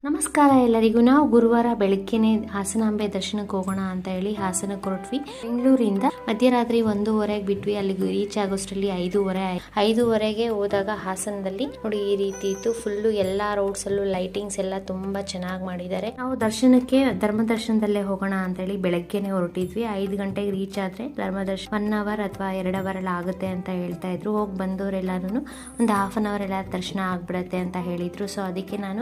ನಮಸ್ಕಾರ ಎಲ್ಲರಿಗೂ. ನಾವು ಗುರುವಾರ ಬೆಳಗ್ಗೆನೆ ಹಾಸನಾಂಬೆ ದರ್ಶನಕ್ಕೆ ಹೋಗೋಣ ಅಂತ ಹೇಳಿ ಹಾಸನಕ್ಕೆ ಹೊರಟ್ವಿ. ಬೆಂಗಳೂರಿಂದ ಮಧ್ಯರಾತ್ರಿ 1:30 ಬಿಟ್ವಿ. ಅಲ್ಲಿಗೆ ರೀಚ್ ಆಗೋಷ್ಟರಲ್ಲಿ 5:30 ಹೋದಾಗ ಹಾಸನದಲ್ಲಿ ನೋಡಿ ಈ ರೀತಿ ಇತ್ತು. ಫುಲ್ಲು ಎಲ್ಲಾ ರೋಡ್ಸ್ ಅಲ್ಲೂ ಲೈಟಿಂಗ್ಸ್ ಎಲ್ಲ ತುಂಬಾ ಚೆನ್ನಾಗಿ ಮಾಡಿದ್ದಾರೆ. ನಾವು ದರ್ಶನಕ್ಕೆ ಧರ್ಮ ದರ್ಶನದಲ್ಲೇ ಹೋಗೋಣ ಅಂತ ಹೇಳಿ ಬೆಳಗ್ಗೆನೆ ಹೊರಟಿದ್ವಿ. 5 ಗಂಟೆಗೆ ರೀಚ್ ಆದ್ರೆ ಧರ್ಮ ದರ್ಶನ 1 ಅವರ್ ಅಥವಾ 2 ಅವರ್ ಎಲ್ಲ ಆಗುತ್ತೆ ಅಂತ ಹೇಳ್ತಾ ಇದ್ರು. ಹೋಗಿ ಬಂದವರೆಲ್ಲಾನು ಒಂದು ಹಾಫ್ ಅನ್ ಅವರ್ ಎಲ್ಲ ದರ್ಶನ ಆಗ್ಬಿಡತ್ತೆ ಅಂತ ಹೇಳಿದ್ರು. ಸೊ ಅದಕ್ಕೆ ನಾನು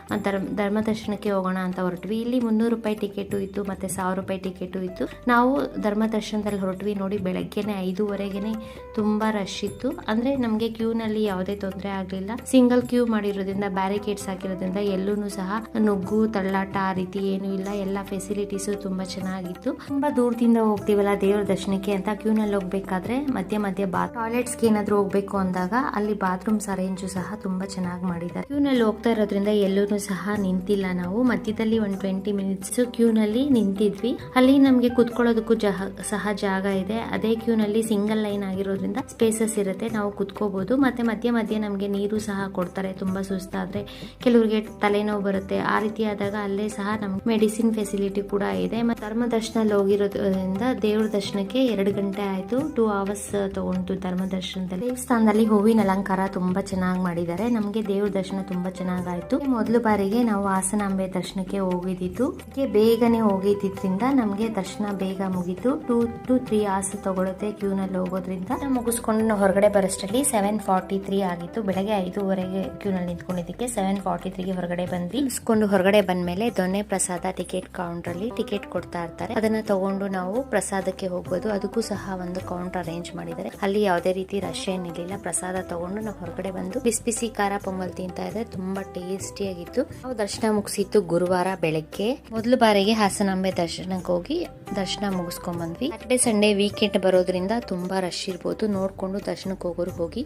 ಧರ್ಮ ದರ್ಶನಕ್ಕೆ ಹೋಗೋಣ ಅಂತ ಹೊರಟ್ವಿ. ಇಲ್ಲಿ 300 ರೂಪಾಯಿ ಟಿಕೆಟ್ ಇತ್ತು, ಮತ್ತೆ 1000 ರೂಪಾಯಿ ಟಿಕೆಟ್ ಇತ್ತು. ನಾವು ಧರ್ಮ ದರ್ಶನದಲ್ಲಿ ಹೊರಟ್ವಿ. ನೋಡಿ ಬೆಳಗ್ಗೆನೆ 5:30ಗೆ ತುಂಬಾ ರಶ್ ಇತ್ತು. ಅಂದ್ರೆ ನಮ್ಗೆ ಕ್ಯೂ ನಲ್ಲಿ ಯಾವುದೇ ತೊಂದರೆ ಆಗ್ಲಿಲ್ಲ. ಸಿಂಗಲ್ ಕ್ಯೂ ಮಾಡಿರೋದ್ರಿಂದ, ಬ್ಯಾರಿಕೇಡ್ಸ್ ಹಾಕಿರೋದ್ರಿಂದ ಎಲ್ಲೂ ಸಹ ನುಗ್ಗು ತಳ್ಳಾಟ ಆ ರೀತಿ ಏನು ಇಲ್ಲ. ಎಲ್ಲ ಫೆಸಿಲಿಟೀಸ್ ತುಂಬಾ ಚೆನ್ನಾಗಿತ್ತು. ತುಂಬಾ ದೂರದಿಂದ ಹೋಗ್ತೀವಲ್ಲ ದೇವ್ರ ದರ್ಶನಕ್ಕೆ ಅಂತ ಕ್ಯೂ ನಲ್ಲಿ ಹೋಗ್ಬೇಕಾದ್ರೆ ಮಧ್ಯ ಟಾಯ್ಲೆಟ್ಸ್ಗೆ ಏನಾದ್ರು ಹೋಗ್ಬೇಕು ಅಂದಾಗ ಅಲ್ಲಿ ಬಾತ್ರೂಮ್ಸ್ ಅರೇಂಜ್ ಸಹ ತುಂಬಾ ಚೆನ್ನಾಗಿ ಮಾಡಿದ್ದಾರೆ. ಕ್ಯೂ ನಲ್ಲಿ ಹೋಗ್ತಾ ಇರೋದ್ರಿಂದ ಎಲ್ಲೂ ಸಹ ನಿಂತಿಲ್ಲ. ನಾವು ಮಧ್ಯದಲ್ಲಿ ಒಂದು 20 ಮಿನಿಟ್ಸ್ ಕ್ಯೂ ನಲ್ಲಿ ನಿಂತಿದ್ವಿ. ಅಲ್ಲಿ ನಮ್ಗೆ ಕುತ್ಕೊಳ್ಳೋದಕ್ಕೂ ಸಹ ಜಾಗ ಇದೆ. ಅದೇ ಕ್ಯೂ ನಲ್ಲಿ ಸಿಂಗಲ್ ಲೈನ್ ಆಗಿರೋದ್ರಿಂದ ಸ್ಪೇಸಸ್ ಇರುತ್ತೆ, ನಾವು ಕುತ್ಕೋಬಹುದು. ಮತ್ತೆ ಮಧ್ಯ ನಮ್ಗೆ ನೀರು ಸಹ ಕೊಡ್ತಾರೆ. ತುಂಬಾ ಸುಸ್ತಾದ್ರೆ, ಕೆಲವರಿಗೆ ತಲೆನೋವು ಬರುತ್ತೆ, ಆ ರೀತಿ ಆದಾಗ ಅಲ್ಲೇ ಸಹ ನಮ್ಗೆ ಮೆಡಿಸಿನ್ ಫೆಸಿಲಿಟಿ ಕೂಡ ಇದೆ. ಮತ್ತೆ ಧರ್ಮ ದರ್ಶನದಲ್ಲಿ ಹೋಗಿರೋದ್ರಿಂದ ದೇವ್ರ ದರ್ಶನಕ್ಕೆ 2 ಗಂಟೆ ಆಯ್ತು. 2 ಅವರ್ಸ್ ತಗೊಂಡು ಧರ್ಮ ದರ್ಶನದಲ್ಲಿ. ದೇವಸ್ಥಾನದಲ್ಲಿ ಹೂವಿನ ಅಲಂಕಾರ ತುಂಬಾ ಚೆನ್ನಾಗಿ ಮಾಡಿದ್ದಾರೆ. ನಮ್ಗೆ ದೇವ್ರ ದರ್ಶನ ತುಂಬಾ ಚೆನ್ನಾಗಾಯ್ತು. ಮೊದಲು ಬಾರಿಗೆ ನಾವು ಹಾಸನಾಂಬೆ ದರ್ಶನಕ್ಕೆ ಹೋಗಿದ್ದು. ಬೇಗನೆ ಹೋಗಿದ್ರಿಂದ ನಮ್ಗೆ ದರ್ಶನ ಬೇಗ ಮುಗೀತು. 2 to 3 ಅವರ್ಸ್ ತಗೊಳುತ್ತೆ ಕ್ಯೂ ನಲ್ಲಿ ಹೋಗೋದ್ರಿಂದ. ಮುಗಿಸ್ಕೊಂಡು ನಾವು ಹೊರಗಡೆ ಬರೋಷ್ಟರಲ್ಲಿ 7:43 ಆಗಿತ್ತು. ಬೆಳಗ್ಗೆ 5:30 ಕ್ಯೂ ನಲ್ಲಿ ನಿಂತ್ಕೊಂಡಿದ್ದಕ್ಕೆ 7:43ಗೆ ಹೊರಗಡೆ ಬಂದ್ವಿ. ಮುಗಿಸ್ಕೊಂಡು ಹೊರಗಡೆ ಬಂದ್ಮೇಲೆ ದೊನ್ನೆ ಪ್ರಸಾದ ಟಿಕೆಟ್ ಕೌಂಟರ್ ಅಲ್ಲಿ ಟಿಕೆಟ್ ಕೊಡ್ತಾ ಇರ್ತಾರೆ. ಅದನ್ನ ತಗೊಂಡು ನಾವು ಪ್ರಸಾದಕ್ಕೆ ಹೋಗ್ಬೋದು. ಅದಕ್ಕೂ ಸಹ ಒಂದು ಕೌಂಟರ್ ಅರೇಂಜ್ ಮಾಡಿದ್ದಾರೆ. ಅಲ್ಲಿ ಯಾವುದೇ ರೀತಿ ರಶ್ ಏನಿರಲಿಲ್ಲ. ಪ್ರಸಾದ ತಗೊಂಡು ನಾವು ಹೊರಗಡೆ ಬಂದು ಬಿಸಿ ಖಾರ ಪೊಂಗಲ್ ತಿಂತಾ ಇದ್ರೆ ತುಂಬಾ ಟೇಸ್ಟಿ ಆಗಿತ್ತು. ನಾವು ದರ್ಶನ ಮುಗಿಸಿತ್ತು ಗುರುವಾರ ಬೆಳಗ್ಗೆ. ಮೊದಲು ಬಾರಿಗೆ ಹಾಸನಾಂಬೆ ದರ್ಶನಕ್ಕೆ ಹೋಗಿ ದರ್ಶನ ಮುಗಿಸ್ಕೊಂಡ್ ಬಂದ್ವಿ. ಸಾಟರ್ಡೆ ಸಂಡೇ ವೀಕೆಂಡ್ ಬರೋದ್ರಿಂದ ತುಂಬಾ ರಶ್ ಇರ್ಬೋದು. ನೋಡ್ಕೊಂಡು ದರ್ಶನಕ್ಕೆ ಹೋಗೋರು ಹೋಗಿ.